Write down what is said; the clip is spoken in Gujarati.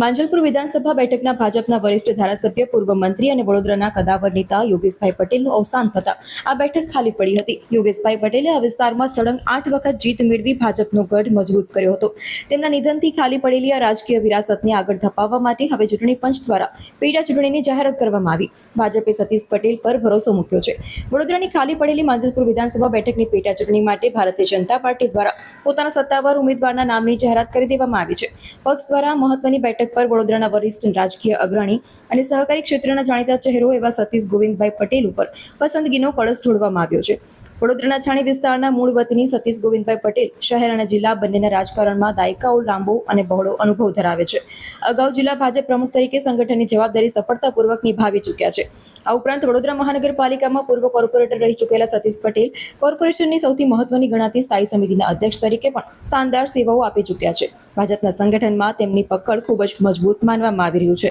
માંજલપુર વિધાનસભા બેઠકના ભાજપના વરિષ્ઠ ધારાસભ્ય, પૂર્વ મંત્રી અને વડોદરાના કદાવર નેતા યોગેશભાઈ પટેલનું અવસાન થતા આ બેઠક ખાલી પડી હતી. યોગેશભાઈ પટેલે આ વિસ્તારમાં સળંગ 8 વખત જીત મેળવી ભાજપનો ગઢ મજબૂત કર્યો હતો. તેમના નિધનથી ખાલી પડેલી આ રાજકીય વિરાસતને આગળ ધપાવવા માટે હવે ચૂંટણી પંચ દ્વારા પેટા ચૂંટણીની જાહેરાત કરવામાં આવી. ભાજપે સતીશ પટેલ પર ભરોસો મૂક્યો છે. વડોદરાની ખાલી પડેલી માંજલપુર વિધાનસભા બેઠકની પેટા ચૂંટણી માટે ભારતીય જનતા પાર્ટી દ્વારા પોતાના સત્તાવાર ઉમેદવારના નામની જાહેરાત કરી દેવામાં આવી છે. પક્ષ દ્વારા મહત્વની બેઠક પર વડોદરાના વરિષ્ઠ રાજકીય અગ્રણી અને સહકારી ક્ષેત્રના જાણીતા ચહેરો એવા સતીશ ગોવિંદભાઈ પટેલ ઉપર પસંદગીનો કળશ જોડવામાં આવ્યો છે. વડોદરાના છાણી વિસ્તારના મૂળ વતની સતીશ ગોવિંદભાઈ પટેલ શહેર અને જિલ્લા બંનેના રાજકારણમાં દાયકાઓ લાંબો અને બહોળો અનુભવ ધરાવે છે. અગાઉ જિલ્લા ભાજપ પ્રમુખ તરીકે સંગઠનની જવાબદારી સફળતાપૂર્વક નિભાવી ચૂક્યા છે. આ ઉપરાંત વડોદરા મહાનગરપાલિકામાં પૂર્વ કોર્પોરેટર રહી ચૂકેલા સતીશ પટેલ કોર્પોરેશનની સૌથી મહત્વની ગણાતી સ્થાયી સમિતિના અધ્યક્ષ તરીકે પણ શાનદાર સેવાઓ આપી ચૂક્યા છે. ભાજપના સંગઠનમાં તેમની પકડ ખૂબ જ મજબૂત માનવામાં આવી રહ્યું છે.